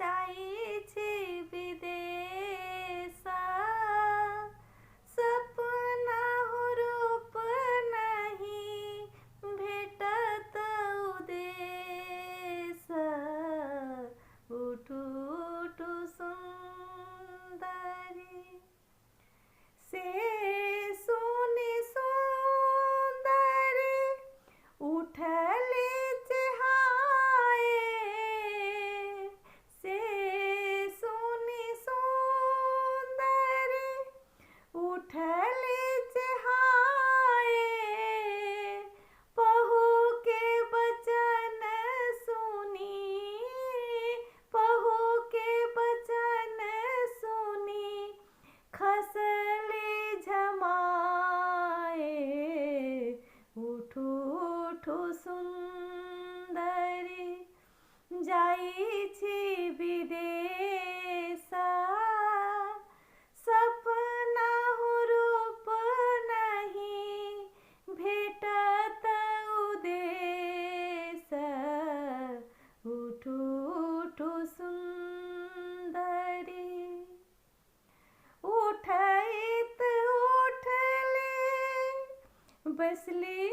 जाइछि विदेश सपना हो रूप नहीं भेटत उदेश उठु उठु सुंदरी से सुनी सुंदरी उठली चहाए से सुनी सुंदरी उठली चहाए पहु के बचन सुनी पहु के बचन सुनी खसली झमाए उठु उठु सुंदरी जाइछि विदेश सपना हो रूप नहीं भेटत उदेश उठु उठु सुंदरी उठैत उठली बसली